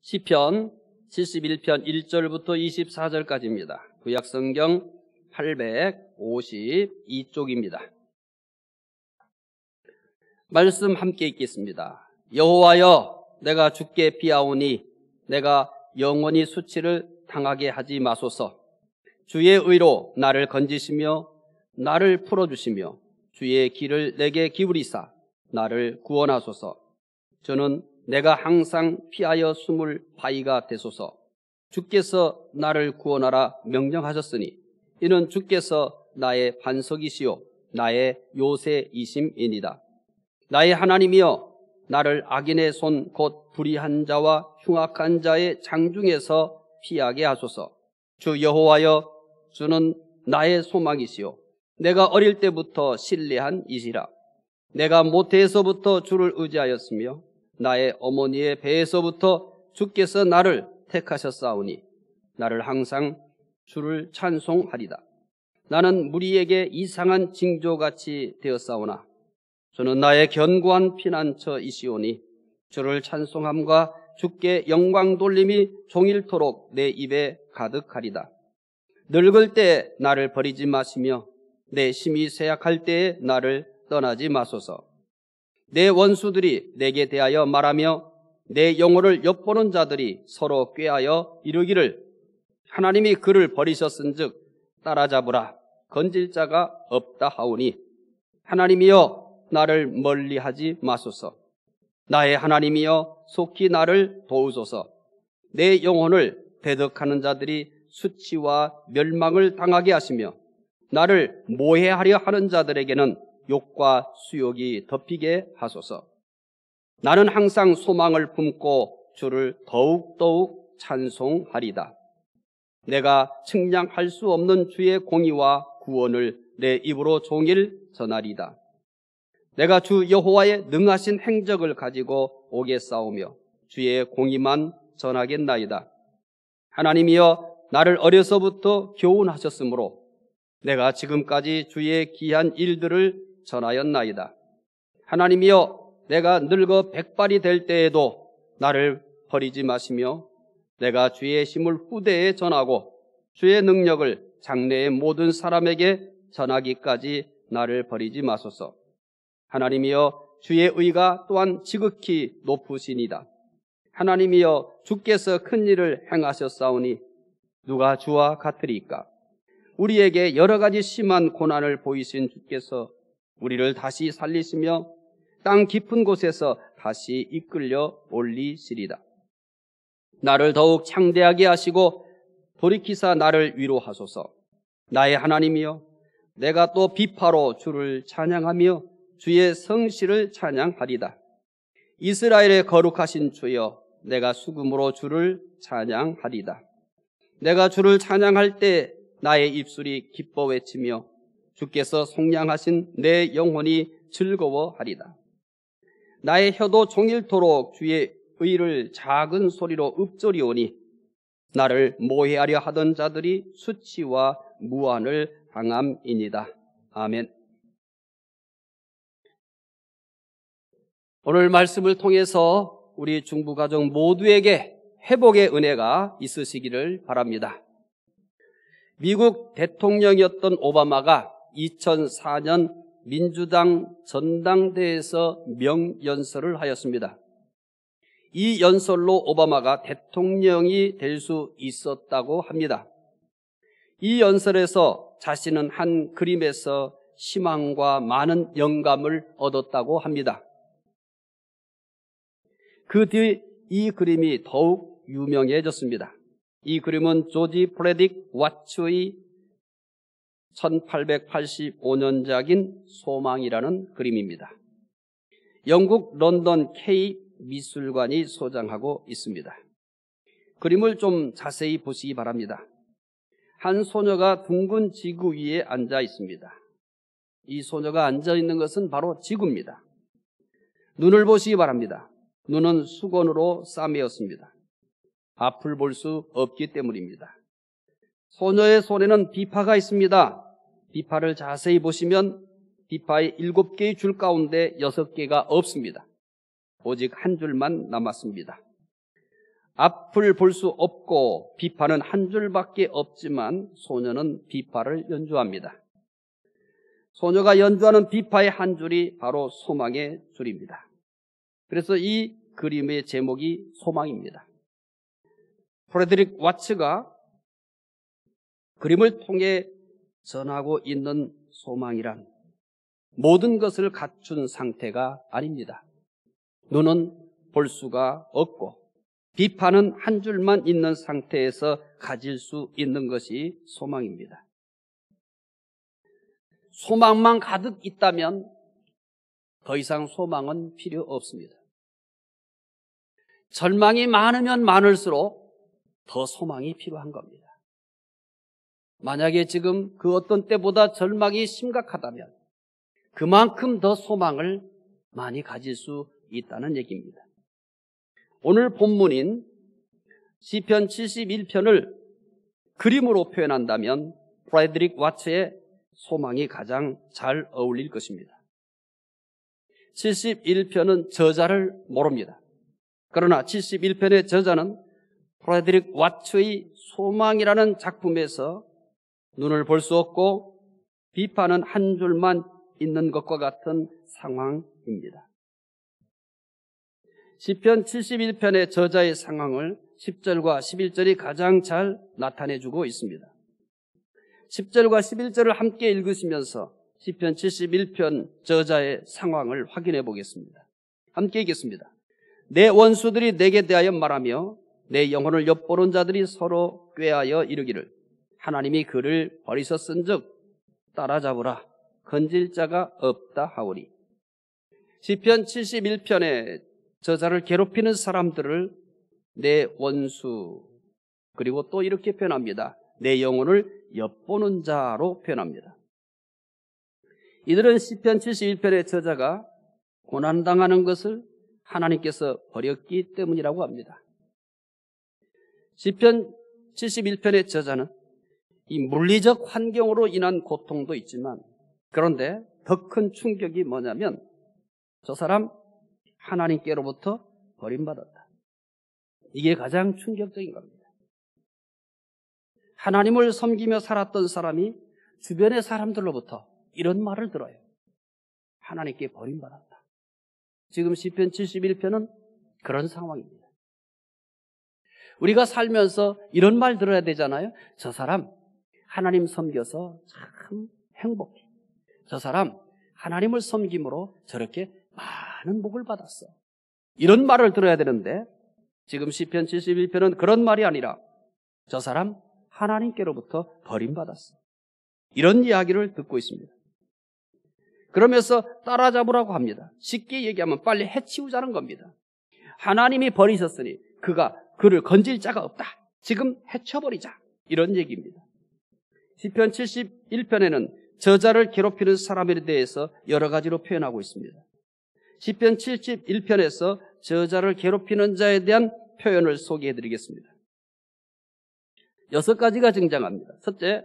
시편 71편 1절부터 24절까지입니다. 구약성경 852쪽입니다. 말씀 함께 읽겠습니다. 여호와여, 내가 주께 피하오니 내가 영원히 수치를 당하게 하지 마소서. 주의 의로 나를 건지시며 나를 풀어주시며 주의 길을 내게 기울이사 나를 구원하소서. 저는 내가 항상 피하여 숨을 바위가 되소서. 주께서 나를 구원하라 명령하셨으니 이는 주께서 나의 반석이시요 나의 요새이심이니이다. 나의 하나님이여, 나를 악인의 손 곧 불의한 자와 흉악한 자의 장중에서 피하게 하소서. 주 여호와여, 주는 나의 소망이시요 내가 어릴 때부터 신뢰한 이시라. 내가 모태에서부터 주를 의지하였으며 나의 어머니의 배에서부터 주께서 나를 택하셨사오니 나를 항상 주를 찬송하리다. 나는 무리에게 이상한 징조같이 되었사오나 주는 나의 견고한 피난처이시오니 주를 찬송함과 주께 영광 돌림이 종일토록 내 입에 가득하리다. 늙을 때 나를 버리지 마시며 내 심히 쇠약할 때에 나를 떠나지 마소서. 내 원수들이 내게 대하여 말하며 내 영혼을 엿보는 자들이 서로 꾀하여 이르기를 하나님이 그를 버리셨은즉 따라잡으라. 건질 자가 없다 하오니 하나님이여, 나를 멀리하지 마소서. 나의 하나님이여, 속히 나를 도우소서. 내 영혼을 배덕하는 자들이 수치와 멸망을 당하게 하시며 나를 모해하려 하는 자들에게는 욕과 수욕이 덮이게 하소서. 나는 항상 소망을 품고 주를 더욱더욱 찬송하리다. 내가 측량할 수 없는 주의 공의와 구원을 내 입으로 종일 전하리다. 내가 주 여호와의 능하신 행적을 가지고 오겠사오며 주의 공의만 전하겠나이다. 하나님이여, 나를 어려서부터 교훈하셨으므로 내가 지금까지 주의 귀한 일들을 전하였나이다. 하나님이여, 내가 늙어 백발이 될 때에도 나를 버리지 마시며 내가 주의 힘을 후대에 전하고 주의 능력을 장래의 모든 사람에게 전하기까지 나를 버리지 마소서. 하나님이여, 주의 의가 또한 지극히 높으시니다. 하나님이여, 주께서 큰 일을 행하셨사오니 누가 주와 같으리까? 우리에게 여러 가지 심한 고난을 보이신 주께서 우리를 다시 살리시며 땅 깊은 곳에서 다시 이끌려 올리시리다. 나를 더욱 창대하게 하시고 돌이키사 나를 위로하소서. 나의 하나님이여, 내가 또 비파로 주를 찬양하며 주의 성실을 찬양하리다. 이스라엘의 거룩하신 주여, 내가 수금으로 주를 찬양하리다. 내가 주를 찬양할 때 나의 입술이 기뻐 외치며 주께서 속량하신 내 영혼이 즐거워하리다. 나의 혀도 종일토록 주의 의를 작은 소리로 읊조리오니 나를 모해하려 하던 자들이 수치와 무한을 당함이니이다. 아멘. 오늘 말씀을 통해서 우리 중부가족 모두에게 회복의 은혜가 있으시기를 바랍니다. 미국 대통령이었던 오바마가 2004년 민주당 전당대회에서 명연설을 하였습니다. 이 연설로 오바마가 대통령이 될 수 있었다고 합니다. 이 연설에서 자신은 한 그림에서 희망과 많은 영감을 얻었다고 합니다. 그 뒤 이 그림이 더욱 유명해졌습니다. 이 그림은 조지 프레딕 와츠의 1885년작인 소망이라는 그림입니다. 영국 런던 K 미술관이 소장하고 있습니다. 그림을 좀 자세히 보시기 바랍니다. 한 소녀가 둥근 지구 위에 앉아 있습니다. 이 소녀가 앉아 있는 것은 바로 지구입니다. 눈을 보시기 바랍니다. 눈은 수건으로 싸매었습니다. 앞을 볼 수 없기 때문입니다. 소녀의 손에는 비파가 있습니다. 비파를 자세히 보시면 비파의 7개의 줄 가운데 6개가 없습니다. 오직 한 줄만 남았습니다. 앞을 볼 수 없고 비파는 한 줄밖에 없지만 소녀는 비파를 연주합니다. 소녀가 연주하는 비파의 한 줄이 바로 소망의 줄입니다. 그래서 이 그림의 제목이 소망입니다. 프레드릭 와츠가 그림을 통해 전하고 있는 소망이란 모든 것을 갖춘 상태가 아닙니다. 눈은 볼 수가 없고 비파는 한 줄만 있는 상태에서 가질 수 있는 것이 소망입니다. 소망만 가득 있다면 더 이상 소망은 필요 없습니다. 절망이 많으면 많을수록 더 소망이 필요한 겁니다. 만약에 지금 그 어떤 때보다 절망이 심각하다면 그만큼 더 소망을 많이 가질 수 있다는 얘기입니다. 오늘 본문인 시편 71편을 그림으로 표현한다면 프레드릭 와츠의 소망이 가장 잘 어울릴 것입니다. 71편은 저자를 모릅니다. 그러나 71편의 저자는 프레드릭 와츠의 소망이라는 작품에서 눈을 볼 수 없고 비파는 한 줄만 있는 것과 같은 상황입니다. 시편 71편의 저자의 상황을 10절과 11절이 가장 잘 나타내주고 있습니다. 10절과 11절을 함께 읽으시면서 시편 71편 저자의 상황을 확인해 보겠습니다. 함께 읽겠습니다. 내 원수들이 내게 대하여 말하며 내 영혼을 엿보는 자들이 서로 꾀하여 이르기를 하나님이 그를 버리셨은즉 따라잡으라 건질 자가 없다 하오니. 시편 71편의 저자를 괴롭히는 사람들을 내 원수, 그리고 또 이렇게 표현합니다. 내 영혼을 엿보는 자로 표현합니다. 이들은 시편 71편의 저자가 고난당하는 것을 하나님께서 버렸기 때문이라고 합니다. 시편 71편의 저자는 이 물리적 환경으로 인한 고통도 있지만, 그런데 더 큰 충격이 뭐냐면 저 사람 하나님께로부터 버림받았다. 이게 가장 충격적인 겁니다. 하나님을 섬기며 살았던 사람이 주변의 사람들로부터 이런 말을 들어요. 하나님께 버림받았다. 지금 시편 71편은 그런 상황입니다. 우리가 살면서 이런 말 들어야 되잖아요. 저 사람 하나님 섬겨서 참 행복해. 저 사람 하나님을 섬김으로 저렇게 많은 복을 받았어. 이런 말을 들어야 되는데 지금 시편 71편은 그런 말이 아니라 저 사람 하나님께로부터 버림받았어. 이런 이야기를 듣고 있습니다. 그러면서 따라잡으라고 합니다. 쉽게 얘기하면 빨리 해치우자는 겁니다. 하나님이 버리셨으니 그를 건질 자가 없다. 지금 해쳐버리자. 이런 얘기입니다. 시편 71편에는 저자를 괴롭히는 사람에 대해서 여러 가지로 표현하고 있습니다. 시편 71편에서 저자를 괴롭히는 자에 대한 표현을 소개해드리겠습니다. 6가지가 등장합니다. 첫째,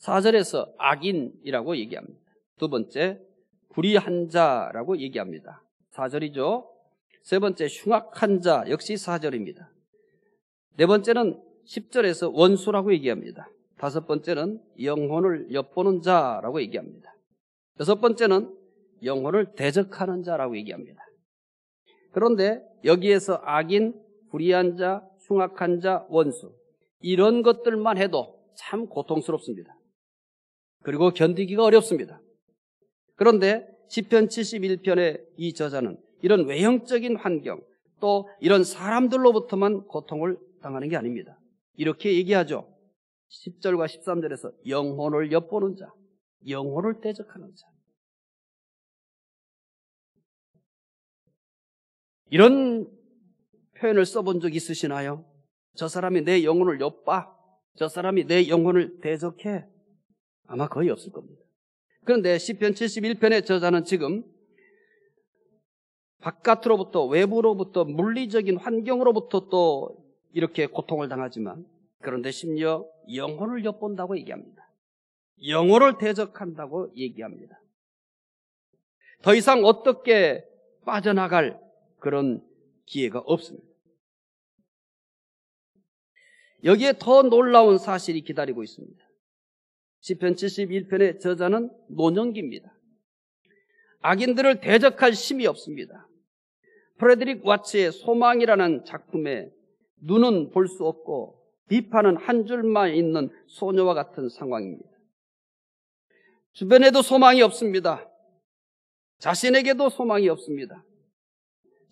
4절에서 악인이라고 얘기합니다. 두 번째, 불의한 자라고 얘기합니다. 4절이죠. 세 번째, 흉악한 자, 역시 4절입니다. 네 번째는 10절에서 원수라고 얘기합니다. 다섯 번째는 영혼을 엿보는 자라고 얘기합니다. 여섯 번째는 영혼을 대적하는 자라고 얘기합니다. 그런데 여기에서 악인, 불의한 자, 흉악한 자, 원수, 이런 것들만 해도 참 고통스럽습니다. 그리고 견디기가 어렵습니다. 그런데 시편 71편의 이 저자는 이런 외형적인 환경, 또 이런 사람들로부터만 고통을 당하는 게 아닙니다. 이렇게 얘기하죠. 10절과 13절에서 영혼을 엿보는 자, 영혼을 대적하는 자. 이런 표현을 써본 적 있으시나요? 저 사람이 내 영혼을 엿봐, 저 사람이 내 영혼을 대적해. 아마 거의 없을 겁니다. 그런데 시편 71편의 저자는 지금 바깥으로부터, 외부로부터, 물리적인 환경으로부터 또 이렇게 고통을 당하지만, 그런데 심지어 영혼을 엿본다고 얘기합니다. 영혼을 대적한다고 얘기합니다. 더 이상 어떻게 빠져나갈 그런 기회가 없습니다. 여기에 더 놀라운 사실이 기다리고 있습니다. 시편 71편의 저자는 노년기입니다. 악인들을 대적할 힘이 없습니다. 프레드릭 와츠의 소망이라는 작품에 눈은 볼 수 없고 비판은 한 줄만 있는 소녀와 같은 상황입니다. 주변에도 소망이 없습니다. 자신에게도 소망이 없습니다.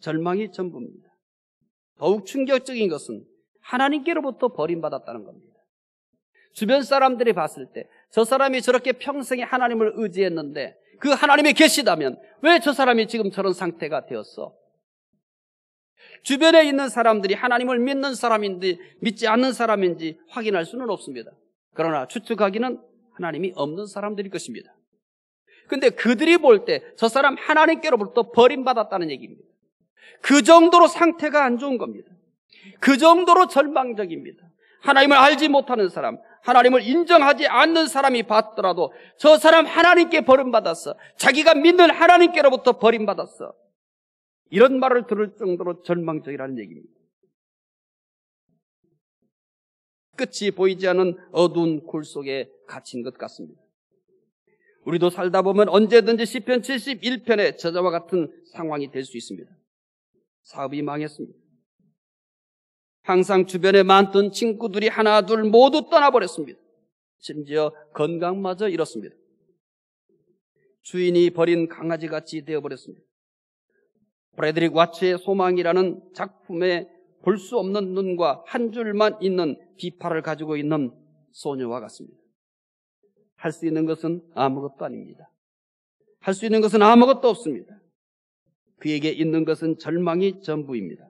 절망이 전부입니다. 더욱 충격적인 것은 하나님께로부터 버림받았다는 겁니다. 주변 사람들이 봤을 때 저 사람이 저렇게 평생에 하나님을 의지했는데 그 하나님이 계시다면 왜 저 사람이 지금 저런 상태가 되었어? 주변에 있는 사람들이 하나님을 믿는 사람인지 믿지 않는 사람인지 확인할 수는 없습니다. 그러나 추측하기는 하나님이 없는 사람들일 것입니다. 근데 그들이 볼 때 저 사람 하나님께로부터 버림받았다는 얘기입니다. 그 정도로 상태가 안 좋은 겁니다. 그 정도로 절망적입니다. 하나님을 알지 못하는 사람, 하나님을 인정하지 않는 사람이 봤더라도 저 사람 하나님께 버림받았어. 자기가 믿는 하나님께로부터 버림받았어. 이런 말을 들을 정도로 절망적이라는 얘기입니다. 끝이 보이지 않는 어두운 굴 속에 갇힌 것 같습니다. 우리도 살다 보면 언제든지 시편 71편의 저자와 같은 상황이 될 수 있습니다. 사업이 망했습니다. 항상 주변에 많던 친구들이 하나 둘 모두 떠나버렸습니다. 심지어 건강마저 잃었습니다. 주인이 버린 강아지같이 되어버렸습니다. 프레드릭 와츠의 소망이라는 작품에 볼 수 없는 눈과 한 줄만 있는 비파를 가지고 있는 소녀와 같습니다. 할 수 있는 것은 아무것도 아닙니다. 할 수 있는 것은 아무것도 없습니다. 그에게 있는 것은 절망이 전부입니다.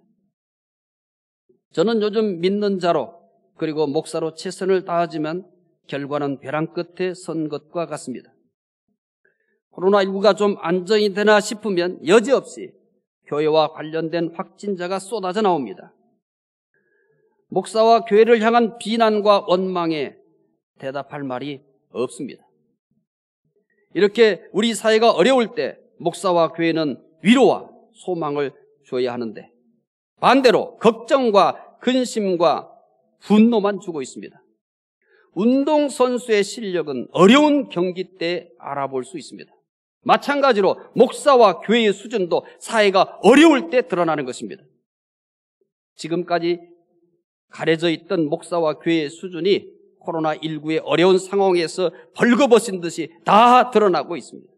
저는 요즘 믿는 자로 그리고 목사로 최선을 다하지만 결과는 벼랑 끝에 선 것과 같습니다. 코로나19가 좀 안정이 되나 싶으면 여지없이 교회와 관련된 확진자가 쏟아져 나옵니다. 목사와 교회를 향한 비난과 원망에 대답할 말이 없습니다. 이렇게 우리 사회가 어려울 때 목사와 교회는 위로와 소망을 줘야 하는데 반대로 걱정과 근심과 분노만 주고 있습니다. 운동선수의 실력은 어려운 경기 때 알아볼 수 있습니다. 마찬가지로 목사와 교회의 수준도 사회가 어려울 때 드러나는 것입니다. 지금까지 가려져 있던 목사와 교회의 수준이 코로나19의 어려운 상황에서 벌거벗은 듯이 다 드러나고 있습니다.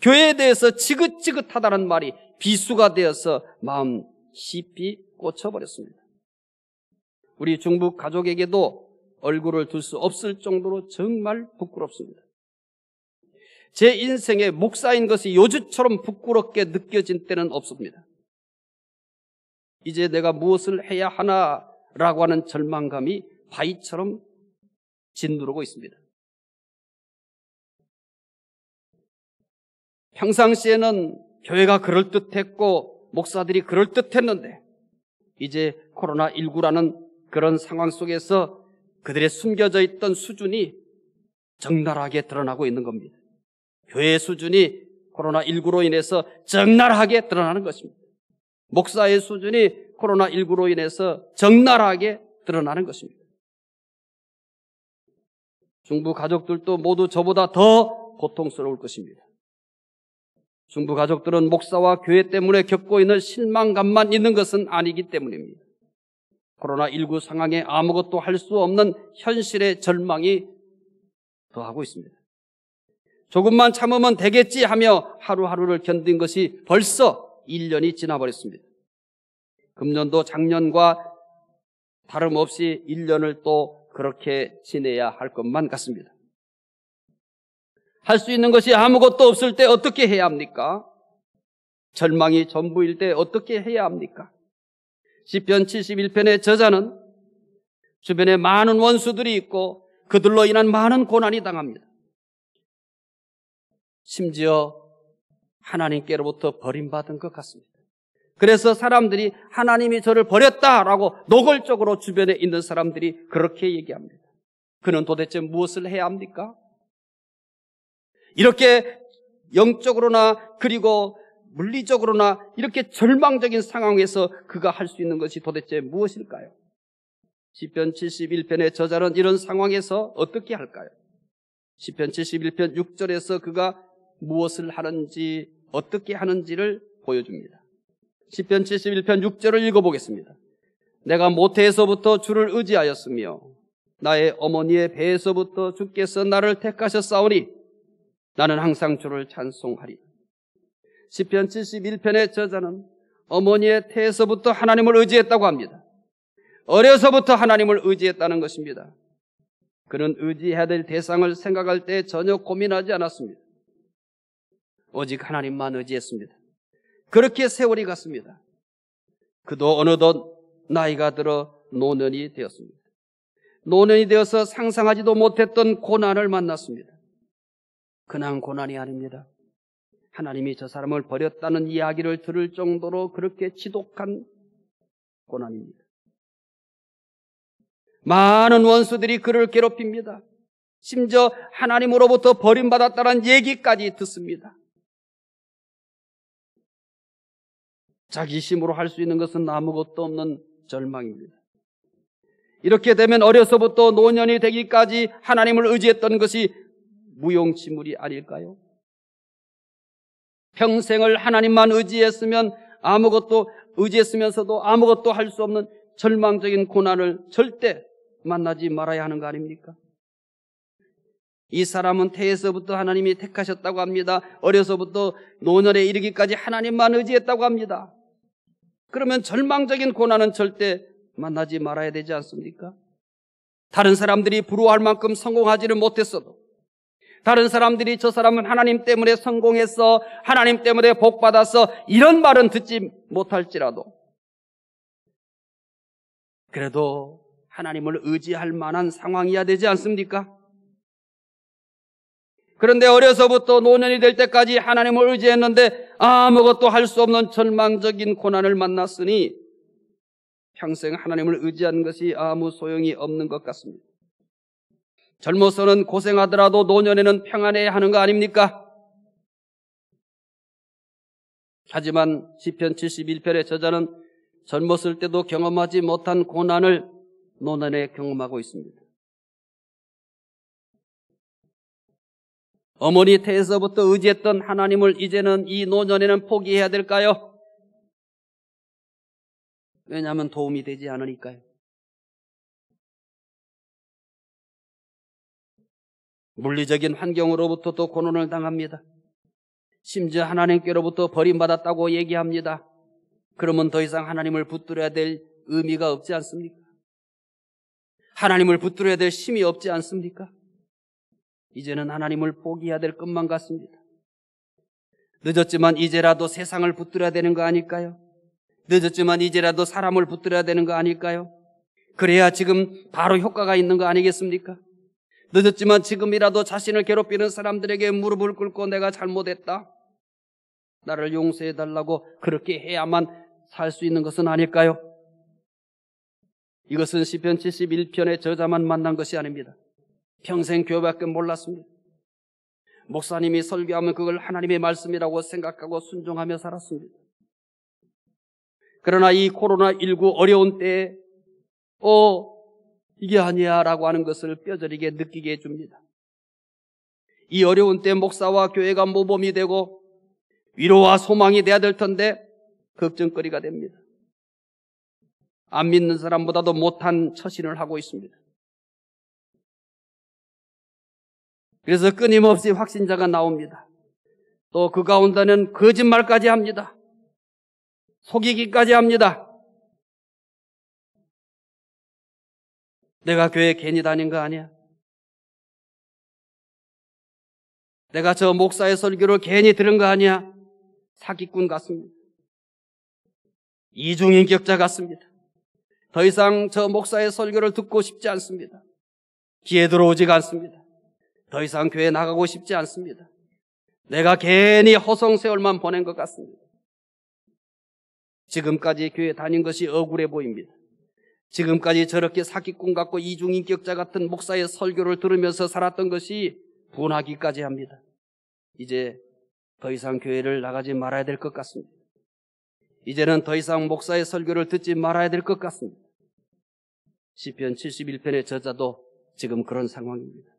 교회에 대해서 지긋지긋하다는 말이 비수가 되어서 마음 깊이 꽂혀버렸습니다. 우리 중북 가족에게도 얼굴을 둘 수 없을 정도로 정말 부끄럽습니다. 제 인생에 목사인 것이 요즘처럼 부끄럽게 느껴진 때는 없습니다. 이제 내가 무엇을 해야 하나라고 하는 절망감이 바위처럼 짓누르고 있습니다. 평상시에는 교회가 그럴듯했고 목사들이 그럴듯했는데 이제 코로나19라는 그런 상황 속에서 그들의 숨겨져 있던 수준이 적나라하게 드러나고 있는 겁니다. 교회의 수준이 코로나19로 인해서 적나라하게 드러나는 것입니다. 목사의 수준이 코로나19로 인해서 적나라하게 드러나는 것입니다. 중부 가족들도 모두 저보다 더 고통스러울 것입니다. 중부 가족들은 목사와 교회 때문에 겪고 있는 실망감만 있는 것은 아니기 때문입니다. 코로나19 상황에 아무것도 할 수 없는 현실의 절망이 더하고 있습니다. 조금만 참으면 되겠지 하며 하루하루를 견딘 것이 벌써 1년이 지나버렸습니다. 금년도 작년과 다름없이 1년을 또 그렇게 지내야 할 것만 같습니다. 할 수 있는 것이 아무것도 없을 때 어떻게 해야 합니까? 절망이 전부일 때 어떻게 해야 합니까? 시편 71편의 저자는 주변에 많은 원수들이 있고 그들로 인한 많은 고난이 당합니다. 심지어 하나님께로부터 버림받은 것 같습니다. 그래서 사람들이 하나님이 저를 버렸다라고 노골적으로 주변에 있는 사람들이 그렇게 얘기합니다. 그는 도대체 무엇을 해야 합니까? 이렇게 영적으로나 그리고 물리적으로나 이렇게 절망적인 상황에서 그가 할 수 있는 것이 도대체 무엇일까요? 시편 71편의 저자는 이런 상황에서 어떻게 할까요? 시편 71편 6절에서 그가 무엇을 하는지 어떻게 하는지를 보여줍니다. 시편 71편 6절을 읽어보겠습니다. 내가 모태에서부터 주를 의지하였으며 나의 어머니의 배에서부터 주께서 나를 택하셨사오니 나는 항상 주를 찬송하리. 시편 71편의 저자는 어머니의 태에서부터 하나님을 의지했다고 합니다. 어려서부터 하나님을 의지했다는 것입니다. 그는 의지해야 될 대상을 생각할 때 전혀 고민하지 않았습니다. 오직 하나님만 의지했습니다. 그렇게 세월이 갔습니다. 그도 어느덧 나이가 들어 노년이 되었습니다. 노년이 되어서 상상하지도 못했던 고난을 만났습니다. 그냥 고난이 아닙니다. 하나님이 저 사람을 버렸다는 이야기를 들을 정도로 그렇게 지독한 고난입니다. 많은 원수들이 그를 괴롭힙니다. 심지어 하나님으로부터 버림받았다는 얘기까지 듣습니다. 자기 힘으로 할 수 있는 것은 아무것도 없는 절망입니다. 이렇게 되면 어려서부터 노년이 되기까지 하나님을 의지했던 것이 무용지물이 아닐까요? 평생을 하나님만 의지했으면서도 아무것도 할 수 없는 절망적인 고난을 절대 만나지 말아야 하는 거 아닙니까? 이 사람은 태에서부터 하나님이 택하셨다고 합니다. 어려서부터 노년에 이르기까지 하나님만 의지했다고 합니다. 그러면 절망적인 고난은 절대 만나지 말아야 되지 않습니까? 다른 사람들이 부러워할 만큼 성공하지는 못했어도, 다른 사람들이 저 사람은 하나님 때문에 성공했어, 하나님 때문에 복받았어, 이런 말은 듣지 못할지라도 그래도 하나님을 의지할 만한 상황이어야 되지 않습니까? 그런데 어려서부터 노년이 될 때까지 하나님을 의지했는데 아무것도 할 수 없는 절망적인 고난을 만났으니 평생 하나님을 의지하는 것이 아무 소용이 없는 것 같습니다. 젊어서는 고생하더라도 노년에는 평안해야 하는 거 아닙니까? 하지만 시편 71편의 저자는 젊었을 때도 경험하지 못한 고난을 노년에 경험하고 있습니다. 어머니 태에서부터 의지했던 하나님을 이제는 이 노년에는 포기해야 될까요? 왜냐하면 도움이 되지 않으니까요. 물리적인 환경으로부터도 고난을 당합니다. 심지어 하나님께로부터 버림받았다고 얘기합니다. 그러면 더 이상 하나님을 붙들어야 될 의미가 없지 않습니까? 하나님을 붙들어야 될 힘이 없지 않습니까? 이제는 하나님을 포기해야 될 것만 같습니다. 늦었지만 이제라도 세상을 붙들어야 되는 거 아닐까요? 늦었지만 이제라도 사람을 붙들어야 되는 거 아닐까요? 그래야 지금 바로 효과가 있는 거 아니겠습니까? 늦었지만 지금이라도 자신을 괴롭히는 사람들에게 무릎을 꿇고 내가 잘못했다, 나를 용서해달라고 그렇게 해야만 살 수 있는 것은 아닐까요? 이것은 시편 71편의 저자만 만난 것이 아닙니다. 평생 교회밖에 몰랐습니다. 목사님이 설교하면 그걸 하나님의 말씀이라고 생각하고 순종하며 살았습니다. 그러나 이 코로나19 어려운 때에 이게 아니야 라고 하는 것을 뼈저리게 느끼게 해줍니다. 이 어려운 때 목사와 교회가 모범이 되고 위로와 소망이 돼야 될 텐데 걱정거리가 됩니다. 안 믿는 사람보다도 못한 처신을 하고 있습니다. 그래서 끊임없이 확신자가 나옵니다. 또 그 가운데는 거짓말까지 합니다. 속이기까지 합니다. 내가 교회 괜히 다닌 거 아니야? 내가 저 목사의 설교를 괜히 들은 거 아니야? 사기꾼 같습니다. 이중인격자 같습니다. 더 이상 저 목사의 설교를 듣고 싶지 않습니다. 귀에 들어오지가 않습니다. 더 이상 교회 나가고 싶지 않습니다. 내가 괜히 허송세월만 보낸 것 같습니다. 지금까지 교회 다닌 것이 억울해 보입니다. 지금까지 저렇게 사기꾼 같고 이중인격자 같은 목사의 설교를 들으면서 살았던 것이 분하기까지 합니다. 이제 더 이상 교회를 나가지 말아야 될 것 같습니다. 이제는 더 이상 목사의 설교를 듣지 말아야 될 것 같습니다. 시편 71편의 저자도 지금 그런 상황입니다.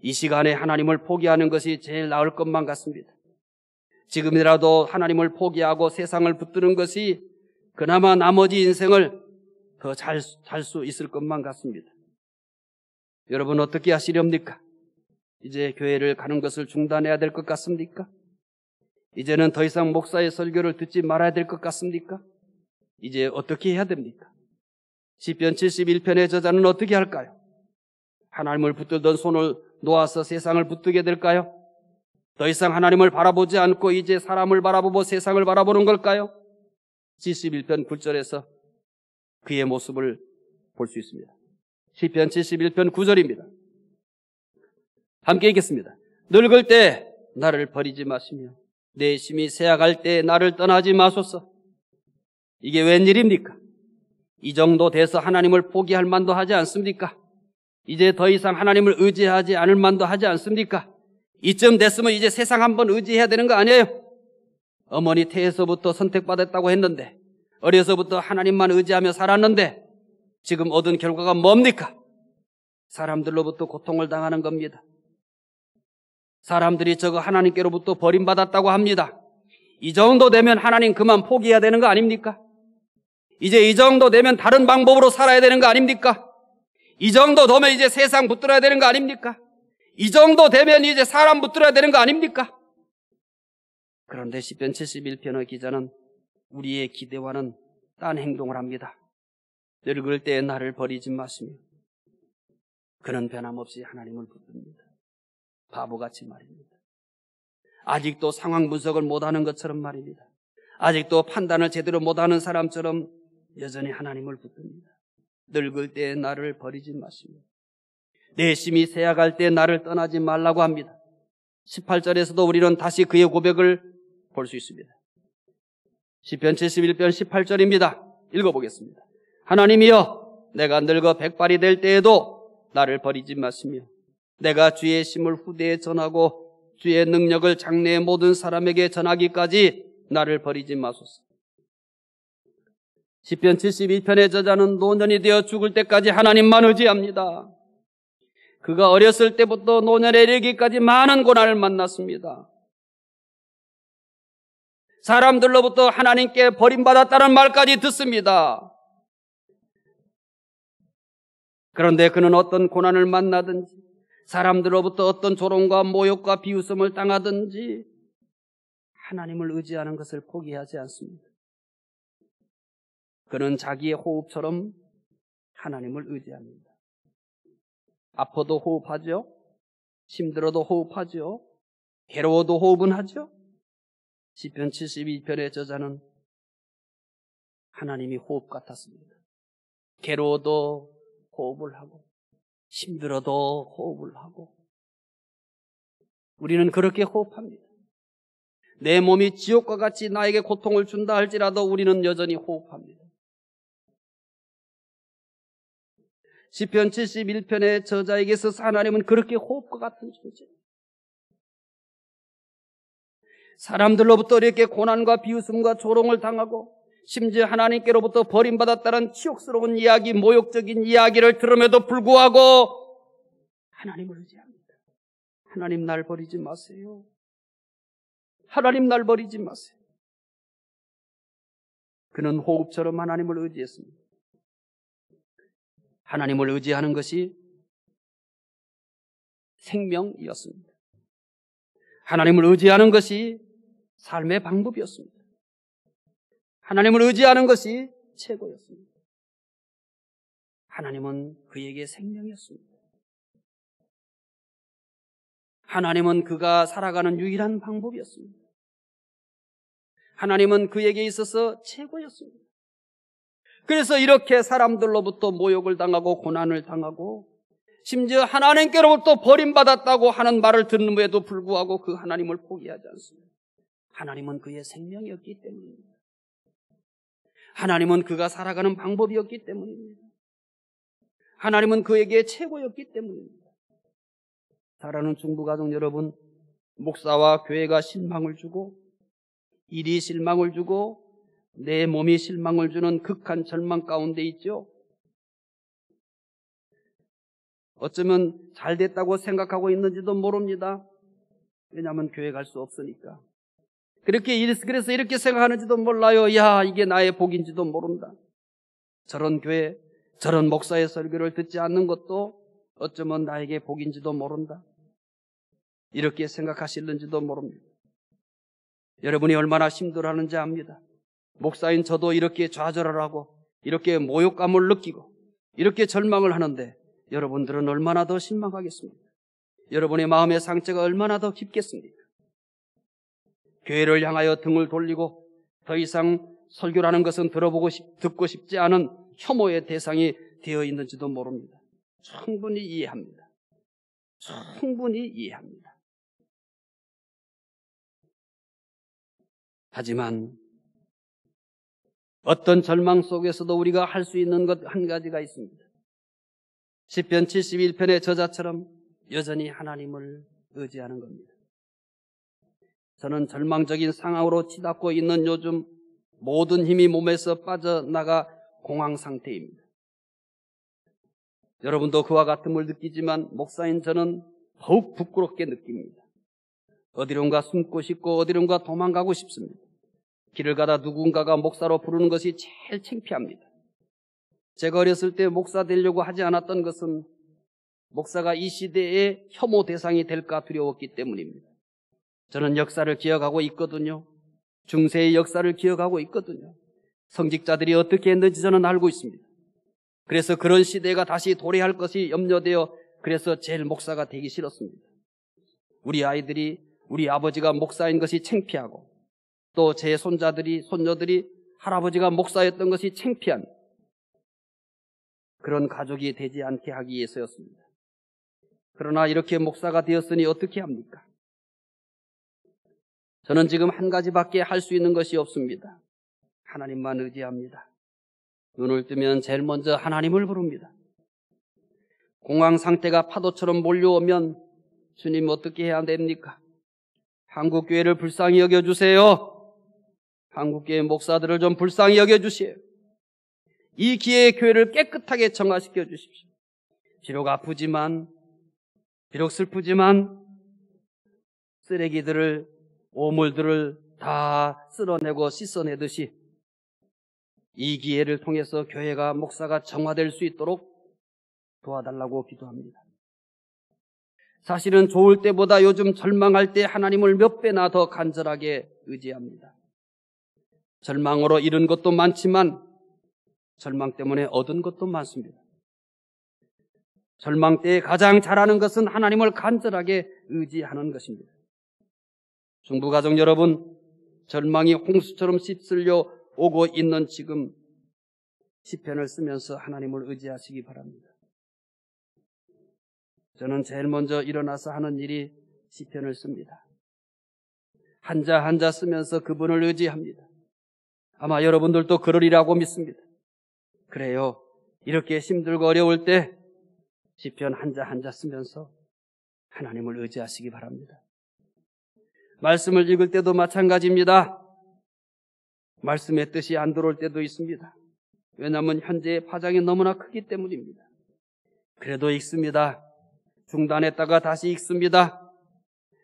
이 시간에 하나님을 포기하는 것이 제일 나을 것만 같습니다. 지금이라도 하나님을 포기하고 세상을 붙드는 것이 그나마 나머지 인생을 더 잘 수 있을 것만 같습니다. 여러분 어떻게 하시렵니까? 이제 교회를 가는 것을 중단해야 될 것 같습니까? 이제는 더 이상 목사의 설교를 듣지 말아야 될 것 같습니까? 이제 어떻게 해야 됩니까? 시편 71편의 저자는 어떻게 할까요? 하나님을 붙들던 손을 놓아서 세상을 붙들게 될까요? 더 이상 하나님을 바라보지 않고 이제 사람을 바라보고 세상을 바라보는 걸까요? 71편 9절에서 그의 모습을 볼 수 있습니다. 시편 71편 9절입니다. 함께 읽겠습니다. 늙을 때 나를 버리지 마시며 내 심이 쇠약할 때 나를 떠나지 마소서. 이게 웬일입니까? 이 정도 돼서 하나님을 포기할 만도 하지 않습니까? 이제 더 이상 하나님을 의지하지 않을 만도 하지 않습니까? 이쯤 됐으면 이제 세상 한번 의지해야 되는 거 아니에요? 어머니 태에서부터 선택받았다고 했는데, 어려서부터 하나님만 의지하며 살았는데 지금 얻은 결과가 뭡니까? 사람들로부터 고통을 당하는 겁니다. 사람들이 저거 하나님께로부터 버림받았다고 합니다. 이 정도 되면 하나님 그만 포기해야 되는 거 아닙니까? 이제 이 정도 되면 다른 방법으로 살아야 되는 거 아닙니까? 이 정도 되면 이제 세상 붙들어야 되는 거 아닙니까? 이 정도 되면 이제 사람 붙들어야 되는 거 아닙니까? 그런데 시편 71편의 기자는 우리의 기대와는 딴 행동을 합니다. 늙을 때 나를 버리지 마시며 그는 변함없이 하나님을 붙듭니다. 바보같이 말입니다. 아직도 상황 분석을 못하는 것처럼 말입니다. 아직도 판단을 제대로 못하는 사람처럼 여전히 하나님을 붙듭니다. 늙을 때 나를 버리지 마시며 내 심이 쇠약할 때 나를 떠나지 말라고 합니다. 18절에서도 우리는 다시 그의 고백을 볼 수 있습니다. 시편 71편 18절입니다. 읽어보겠습니다. 하나님이여 내가 늙어 백발이 될 때에도 나를 버리지 마시며 내가 주의 심을 후대에 전하고 주의 능력을 장래의 모든 사람에게 전하기까지 나를 버리지 마소서. 시편 72편의 저자는 노년이 되어 죽을 때까지 하나님만 의지합니다. 그가 어렸을 때부터 노년에 이르기까지 많은 고난을 만났습니다. 사람들로부터 하나님께 버림받았다는 말까지 듣습니다. 그런데 그는 어떤 고난을 만나든지 사람들로부터 어떤 조롱과 모욕과 비웃음을 당하든지 하나님을 의지하는 것을 포기하지 않습니다. 그는 자기의 호흡처럼 하나님을 의지합니다. 아파도 호흡하죠. 힘들어도 호흡하죠. 괴로워도 호흡은 하죠. 시편 72편의 저자는 하나님이 호흡 같았습니다. 괴로워도 호흡을 하고 힘들어도 호흡을 하고 우리는 그렇게 호흡합니다. 내 몸이 지옥과 같이 나에게 고통을 준다 할지라도 우리는 여전히 호흡합니다. 시편 71편의 저자에게 있어서 하나님은 그렇게 호흡과 같은 존재입니다. 사람들로부터 이렇게 고난과 비웃음과 조롱을 당하고 심지어 하나님께로부터 버림받았다는 치욕스러운 이야기, 모욕적인 이야기를 들음에도 불구하고 하나님을 의지합니다. 하나님 날 버리지 마세요. 하나님 날 버리지 마세요. 그는 호흡처럼 하나님을 의지했습니다. 하나님을 의지하는 것이 생명이었습니다. 하나님을 의지하는 것이 삶의 방법이었습니다. 하나님을 의지하는 것이 최고였습니다. 하나님은 그에게 생명이었습니다. 하나님은 그가 살아가는 유일한 방법이었습니다. 하나님은 그에게 있어서 최고였습니다. 그래서 이렇게 사람들로부터 모욕을 당하고 고난을 당하고 심지어 하나님께로부터 버림받았다고 하는 말을 듣는데도 불구하고 그 하나님을 포기하지 않습니다. 하나님은 그의 생명이었기 때문입니다. 하나님은 그가 살아가는 방법이었기 때문입니다. 하나님은 그에게 최고였기 때문입니다. 사랑하는 중부가족 여러분, 목사와 교회가 실망을 주고 일이 실망을 주고 내 몸이 실망을 주는 극한 절망 가운데 있죠. 어쩌면 잘 됐다고 생각하고 있는지도 모릅니다. 왜냐하면 교회 갈 수 없으니까. 그래서 이렇게 생각하는지도 몰라요. 야, 이게 나의 복인지도 모른다. 저런 교회, 저런 목사의 설교를 듣지 않는 것도 어쩌면 나에게 복인지도 모른다. 이렇게 생각하실는지도 모릅니다. 여러분이 얼마나 힘들어하는지 압니다. 목사인 저도 이렇게 좌절을 하고 이렇게 모욕감을 느끼고 이렇게 절망을 하는데 여러분들은 얼마나 더 실망하겠습니까? 여러분의 마음의 상처가 얼마나 더 깊겠습니까? 교회를 향하여 등을 돌리고 더 이상 설교라는 것은 듣고 싶지 않은 혐오의 대상이 되어 있는지도 모릅니다. 충분히 이해합니다. 충분히 이해합니다. 하지만 어떤 절망 속에서도 우리가 할 수 있는 것 한 가지가 있습니다. 시편 71편의 저자처럼 여전히 하나님을 의지하는 겁니다. 저는 절망적인 상황으로 치닫고 있는 요즘 모든 힘이 몸에서 빠져나가 공황 상태입니다. 여러분도 그와 같음을 느끼지만 목사인 저는 더욱 부끄럽게 느낍니다. 어디론가 숨고 싶고 어디론가 도망가고 싶습니다. 길을 가다 누군가가 목사로 부르는 것이 제일 창피합니다. 제가 어렸을 때 목사 되려고 하지 않았던 것은 목사가 이 시대의 혐오 대상이 될까 두려웠기 때문입니다. 저는 역사를 기억하고 있거든요. 중세의 역사를 기억하고 있거든요. 성직자들이 어떻게 했는지 저는 알고 있습니다. 그래서 그런 시대가 다시 도래할 것이 염려되어 그래서 제일 목사가 되기 싫었습니다. 우리 아이들이 우리 아버지가 목사인 것이 창피하고 또 제 손녀들이 할아버지가 목사였던 것이 창피한 그런 가족이 되지 않게 하기 위해서였습니다. 그러나 이렇게 목사가 되었으니 어떻게 합니까? 저는 지금 한 가지밖에 할 수 있는 것이 없습니다. 하나님만 의지합니다. 눈을 뜨면 제일 먼저 하나님을 부릅니다. 공황 상태가 파도처럼 몰려오면 주님 어떻게 해야 됩니까? 한국교회를 불쌍히 여겨주세요. 한국교회 목사들을 좀 불쌍히 여겨주세요. 이 기회의 교회를 깨끗하게 정화시켜 주십시오. 비록 아프지만, 비록 슬프지만 쓰레기들을, 오물들을 다 쓸어내고 씻어내듯이 이 기회를 통해서 교회가 목사가 정화될 수 있도록 도와달라고 기도합니다. 사실은 좋을 때보다 요즘 절망할 때 하나님을 몇 배나 더 간절하게 의지합니다. 절망으로 잃은 것도 많지만 절망 때문에 얻은 것도 많습니다. 절망 때에 가장 잘하는 것은 하나님을 간절하게 의지하는 것입니다. 중부가족 여러분, 절망이 홍수처럼 휩쓸려 오고 있는 지금 시편을 쓰면서 하나님을 의지하시기 바랍니다. 저는 제일 먼저 일어나서 하는 일이 시편을 씁니다. 한자 한자 쓰면서 그분을 의지합니다. 아마 여러분들도 그러리라고 믿습니다. 그래요. 이렇게 힘들고 어려울 때 시편 한자 한자 쓰면서 하나님을 의지하시기 바랍니다. 말씀을 읽을 때도 마찬가지입니다. 말씀의 뜻이 안 들어올 때도 있습니다. 왜냐하면 현재의 파장이 너무나 크기 때문입니다. 그래도 읽습니다. 중단했다가 다시 읽습니다.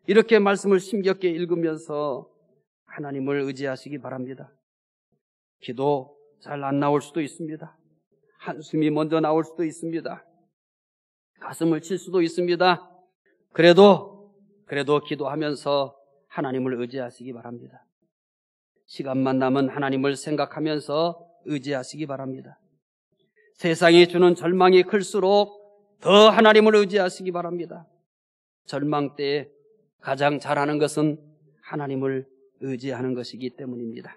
이렇게 말씀을 심겹게 읽으면서 하나님을 의지하시기 바랍니다. 기도 잘 안 나올 수도 있습니다. 한숨이 먼저 나올 수도 있습니다. 가슴을 칠 수도 있습니다. 그래도 기도하면서 하나님을 의지하시기 바랍니다. 시간만 남은 하나님을 생각하면서 의지하시기 바랍니다. 세상이 주는 절망이 클수록 더 하나님을 의지하시기 바랍니다. 절망 때에 가장 잘하는 것은 하나님을 의지하는 것이기 때문입니다.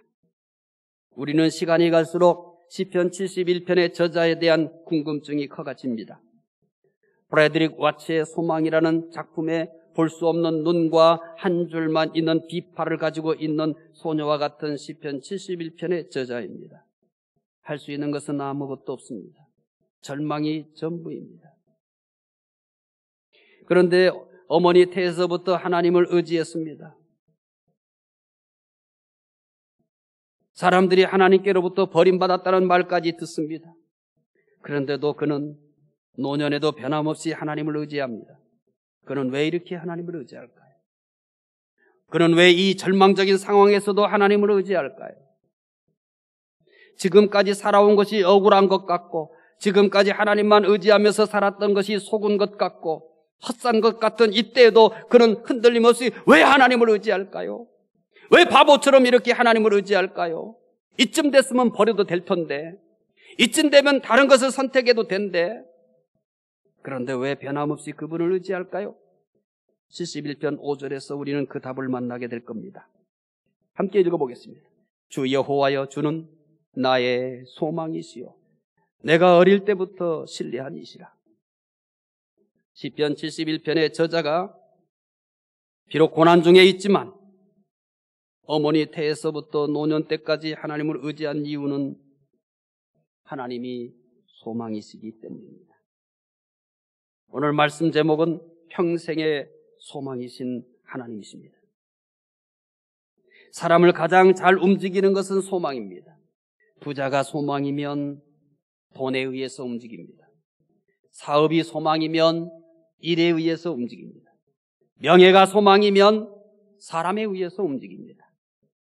우리는 시간이 갈수록 시편 71편의 저자에 대한 궁금증이 커가집니다. 브래드릭 와츠의 소망이라는 작품에 볼 수 없는 눈과 한 줄만 있는 비파를 가지고 있는 소녀와 같은 시편 71편의 저자입니다. 할 수 있는 것은 아무것도 없습니다. 절망이 전부입니다. 그런데 어머니 태에서부터 하나님을 의지했습니다. 사람들이 하나님께로부터 버림받았다는 말까지 듣습니다. 그런데도 그는 노년에도 변함없이 하나님을 의지합니다. 그는 왜 이렇게 하나님을 의지할까요? 그는 왜 이 절망적인 상황에서도 하나님을 의지할까요? 지금까지 살아온 것이 억울한 것 같고, 지금까지 하나님만 의지하면서 살았던 것이 속은 것 같고, 헛산 것 같은 이때에도 그는 흔들림 없이 왜 하나님을 의지할까요? 왜 바보처럼 이렇게 하나님을 의지할까요? 이쯤 됐으면 버려도 될 텐데, 이쯤 되면 다른 것을 선택해도 된대. 그런데 왜 변함없이 그분을 의지할까요? 71편 5절에서 우리는 그 답을 만나게 될 겁니다. 함께 읽어보겠습니다. 주 여호와여, 주는 나의 소망이시요 내가 어릴 때부터 신뢰한 이시라. 시편 71편의 저자가 비록 고난 중에 있지만 어머니 태에서부터 노년 때까지 하나님을 의지한 이유는 하나님이 소망이시기 때문입니다. 오늘 말씀 제목은 평생의 소망이신 하나님이십니다. 사람을 가장 잘 움직이는 것은 소망입니다. 부자가 소망이면 돈에 의해서 움직입니다. 사업이 소망이면 일에 의해서 움직입니다. 명예가 소망이면 사람에 의해서 움직입니다.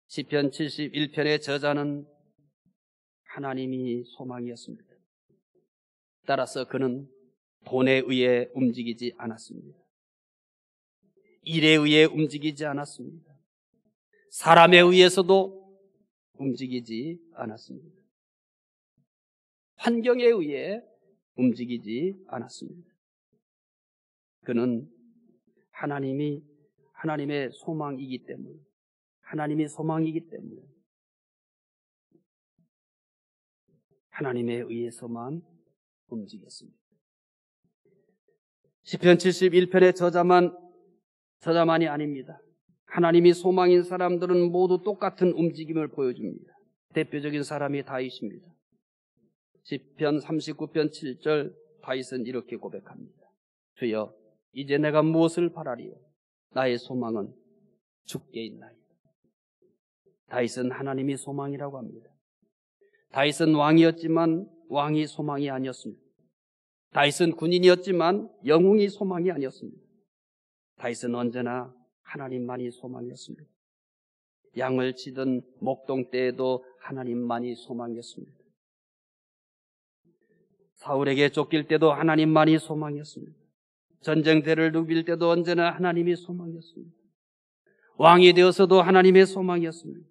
시편 71편의 저자는 하나님이 소망이었습니다. 따라서 그는 돈에 의해 움직이지 않았습니다. 일에 의해 움직이지 않았습니다. 사람에 의해서도 움직이지 않았습니다. 환경에 의해 움직이지 않았습니다. 그는 하나님의 소망이기 때문에, 하나님이 소망이기 때문에 하나님에 의해서만 움직였습니다. 시편 71편의 저자만이 아닙니다. 하나님이 소망인 사람들은 모두 똑같은 움직임을 보여줍니다. 대표적인 사람이 다윗입니다. 시편 39편 7절 다윗은 이렇게 고백합니다. 주여, 이제 내가 무엇을 바라리요? 나의 소망은 주께 있나이다. 다윗은 하나님이 소망이라고 합니다. 다윗은 왕이었지만 왕이 소망이 아니었습니다. 다윗은 군인이었지만 영웅이 소망이 아니었습니다. 다윗은 언제나 하나님만이 소망이었습니다. 양을 치던 목동 때에도 하나님만이 소망이었습니다. 사울에게 쫓길 때도 하나님만이 소망이었습니다. 전쟁터를 누빌 때도 언제나 하나님이 소망이었습니다. 왕이 되어서도 하나님의 소망이었습니다.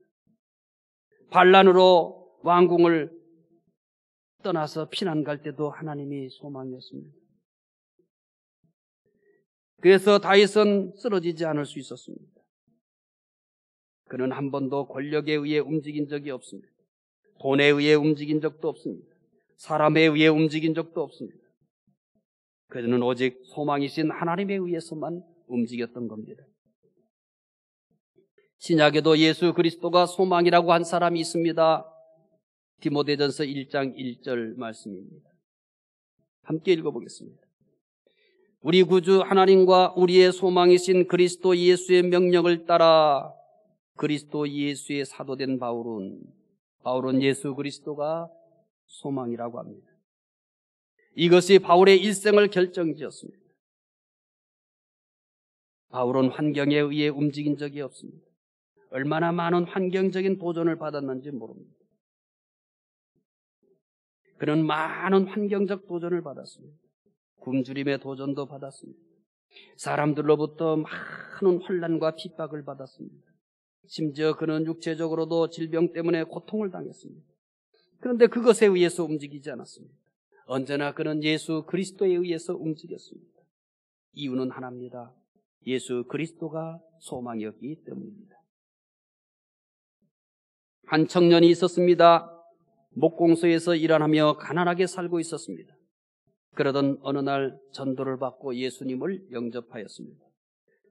반란으로 왕궁을 떠나서 피난 갈 때도 하나님이 소망이었습니다. 그래서 다윗은 쓰러지지 않을 수 있었습니다. 그는 한 번도 권력에 의해 움직인 적이 없습니다. 돈에 의해 움직인 적도 없습니다. 사람에 의해 움직인 적도 없습니다. 그는 오직 소망이신 하나님에 의해서만 움직였던 겁니다. 신약에도 예수 그리스도가 소망이라고 한 사람이 있습니다. 디모데전서 1장 1절 말씀입니다. 함께 읽어보겠습니다. 우리 구주 하나님과 우리의 소망이신 그리스도 예수의 명령을 따라 그리스도 예수의 사도된 바울은 예수 그리스도가 소망이라고 합니다. 이것이 바울의 일생을 결정지었습니다. 바울은 환경에 의해 움직인 적이 없습니다. 얼마나 많은 환경적인 도전을 받았는지 모릅니다. 그는 많은 환경적 도전을 받았습니다. 굶주림의 도전도 받았습니다. 사람들로부터 많은 혼란과 핍박을 받았습니다. 심지어 그는 육체적으로도 질병 때문에 고통을 당했습니다. 그런데 그것에 의해서 움직이지 않았습니다. 언제나 그는 예수 그리스도에 의해서 움직였습니다. 이유는 하나입니다. 예수 그리스도가 소망이었기 때문입니다. 한 청년이 있었습니다. 목공소에서 일하며 가난하게 살고 있었습니다. 그러던 어느 날 전도를 받고 예수님을 영접하였습니다.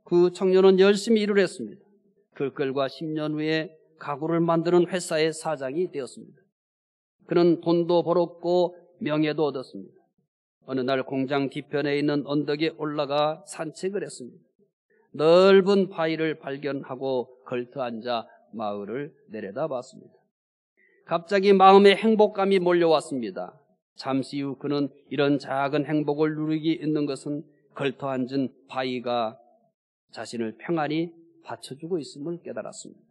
그 청년은 열심히 일을 했습니다. 그 결과 10년 후에 가구를 만드는 회사의 사장이 되었습니다. 그는 돈도 벌었고 명예도 얻었습니다. 어느 날 공장 뒤편에 있는 언덕에 올라가 산책을 했습니다. 넓은 바위를 발견하고 걸터 앉아 마을을 내려다봤습니다. 갑자기 마음에 행복감이 몰려왔습니다. 잠시 후 그는 이런 작은 행복을 누리기 있는 것은 걸터 앉은 바위가 자신을 평안히 받쳐주고 있음을 깨달았습니다.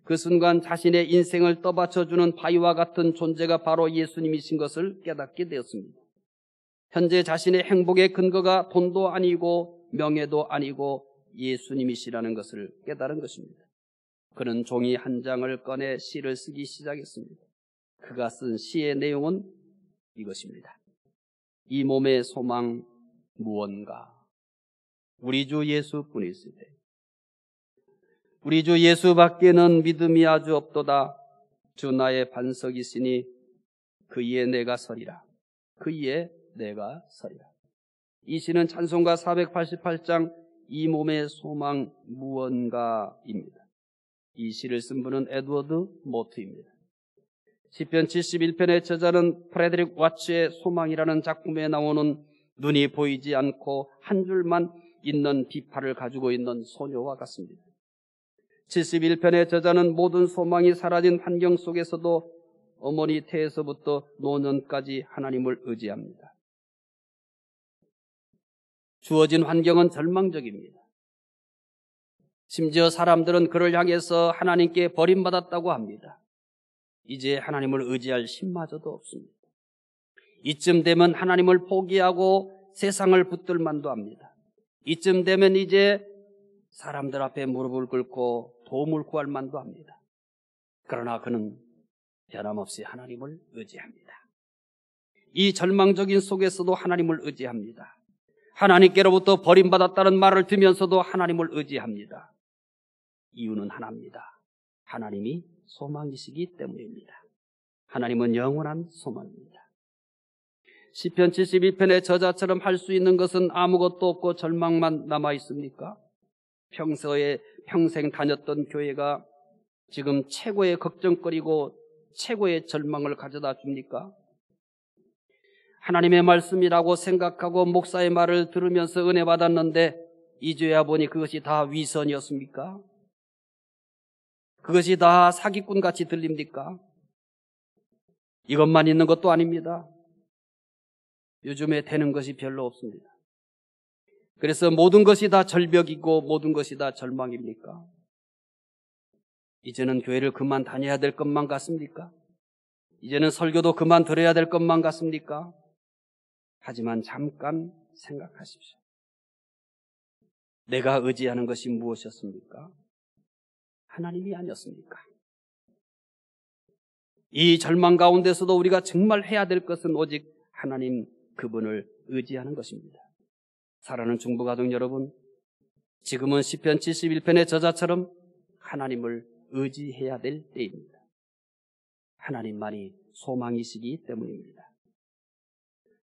그 순간 자신의 인생을 떠받쳐주는 바위와 같은 존재가 바로 예수님이신 것을 깨닫게 되었습니다. 현재 자신의 행복의 근거가 돈도 아니고 명예도 아니고 예수님이시라는 것을 깨달은 것입니다. 그는 종이 한 장을 꺼내 시를 쓰기 시작했습니다. 그가 쓴 시의 내용은 이것입니다. 이 몸의 소망 무언가 우리 주 예수뿐이시되 우리 주 예수밖에는 믿음이 아주 없도다. 주 나의 반석이시니 그이에 내가 서리라. 그이에 내가 서리라. 이 시는 찬송가 488장 이 몸의 소망 무언가입니다. 이 시를 쓴 분은 에드워드 모트입니다. 시편 71편의 저자는 프레드릭 와츠의 소망이라는 작품에 나오는 눈이 보이지 않고 한 줄만 있는 비파를 가지고 있는 소녀와 같습니다. 71편의 저자는 모든 소망이 사라진 환경 속에서도 어머니 태에서부터 노년까지 하나님을 의지합니다. 주어진 환경은 절망적입니다. 심지어 사람들은 그를 향해서 하나님께 버림받았다고 합니다. 이제 하나님을 의지할 힘마저도 없습니다. 이쯤 되면 하나님을 포기하고 세상을 붙들 만도 합니다. 이쯤 되면 이제 사람들 앞에 무릎을 꿇고 도움을 구할 만도 합니다. 그러나 그는 변함없이 하나님을 의지합니다. 이 절망적인 속에서도 하나님을 의지합니다. 하나님께로부터 버림받았다는 말을 들으면서도 하나님을 의지합니다. 이유는 하나입니다. 하나님이 소망이시기 때문입니다. 하나님은 영원한 소망입니다. 시편 72편의 저자처럼 할 수 있는 것은 아무것도 없고 절망만 남아 있습니까? 평생 다녔던 교회가 지금 최고의 걱정거리고 최고의 절망을 가져다 줍니까? 하나님의 말씀이라고 생각하고 목사의 말을 들으면서 은혜 받았는데 이제야 보니 그것이 다 위선이었습니까? 그것이 다 사기꾼같이 들립니까? 이것만 있는 것도 아닙니다. 요즘에 되는 것이 별로 없습니다. 그래서 모든 것이 다 절벽이고 모든 것이 다 절망입니까? 이제는 교회를 그만 다녀야 될 것만 같습니까? 이제는 설교도 그만 들어야 될 것만 같습니까? 하지만 잠깐 생각하십시오. 내가 의지하는 것이 무엇이었습니까? 하나님이 아니었습니까? 이 절망 가운데서도 우리가 정말 해야 될 것은 오직 하나님 그분을 의지하는 것입니다. 사랑하는 중부가족 여러분, 지금은 시편 71편의 저자처럼 하나님을 의지해야 될 때입니다. 하나님만이 소망이시기 때문입니다.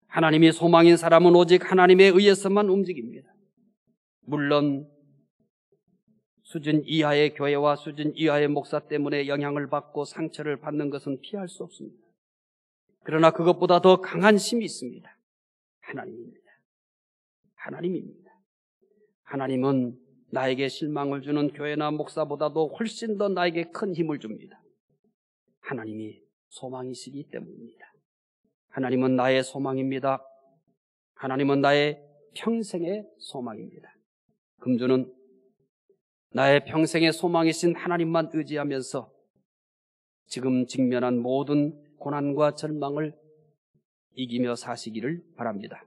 하나님이 소망인 사람은 오직 하나님에 의해서만 움직입니다. 물론 수준 이하의 교회와 수준 이하의 목사 때문에 영향을 받고 상처를 받는 것은 피할 수 없습니다. 그러나 그것보다 더 강한 힘이 있습니다. 하나님입니다. 하나님입니다. 하나님은 나에게 실망을 주는 교회나 목사보다도 훨씬 더 나에게 큰 힘을 줍니다. 하나님이 소망이시기 때문입니다. 하나님은 나의 소망입니다. 하나님은 나의 평생의 소망입니다. 금주는 나의 평생의 소망이신 하나님만 의지하면서 지금 직면한 모든 고난과 절망을 이기며 사시기를 바랍니다.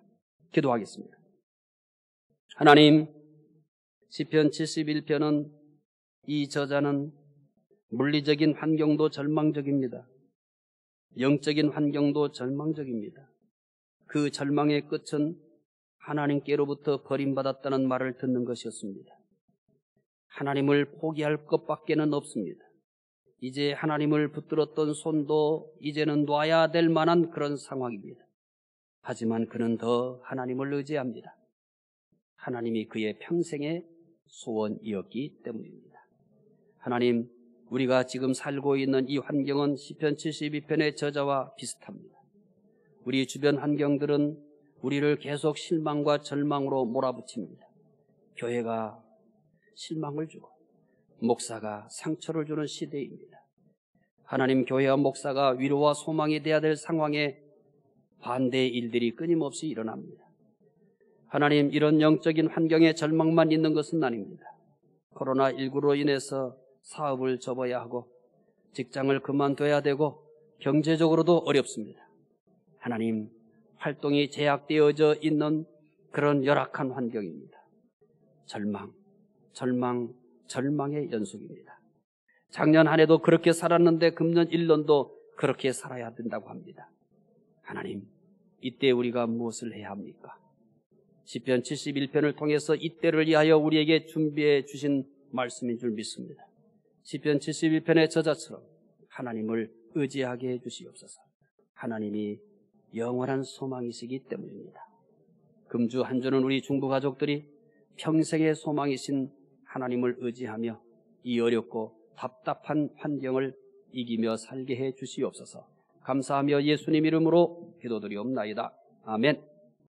기도하겠습니다. 하나님, 시편 71편은 이 저자는 물리적인 환경도 절망적입니다. 영적인 환경도 절망적입니다. 그 절망의 끝은 하나님께로부터 버림받았다는 말을 듣는 것이었습니다. 하나님을 포기할 것밖에는 없습니다. 이제 하나님을 붙들었던 손도 이제는 놔야 될 만한 그런 상황입니다. 하지만 그는 더 하나님을 의지합니다. 하나님이 그의 평생의 소원이었기 때문입니다. 하나님, 우리가 지금 살고 있는 이 환경은 시편 72편의 저자와 비슷합니다. 우리 주변 환경들은 우리를 계속 실망과 절망으로 몰아붙입니다. 교회가 실망을 주고 목사가 상처를 주는 시대입니다. 하나님, 교회와 목사가 위로와 소망이 되어야 될 상황에 반대의 일들이 끊임없이 일어납니다. 하나님, 이런 영적인 환경에 절망만 있는 것은 아닙니다. 코로나19로 인해서 사업을 접어야 하고 직장을 그만둬야 되고 경제적으로도 어렵습니다. 하나님, 활동이 제약되어져 있는 그런 열악한 환경입니다. 절망의 연속입니다. 작년 한 해도 그렇게 살았는데 금년 1년도 그렇게 살아야 된다고 합니다. 하나님, 이때 우리가 무엇을 해야 합니까? 시편 71편을 통해서 이때를 위하여 우리에게 준비해 주신 말씀인 줄 믿습니다. 시편 71편의 저자처럼 하나님을 의지하게 해 주시옵소서. 하나님이 영원한 소망이시기 때문입니다. 금주 한 주는 우리 중부 가족들이 평생의 소망이신 하나님을 의지하며 이 어렵고 답답한 환경을 이기며 살게 해 주시옵소서. 감사하며 예수님 이름으로 기도드리옵나이다. 아멘.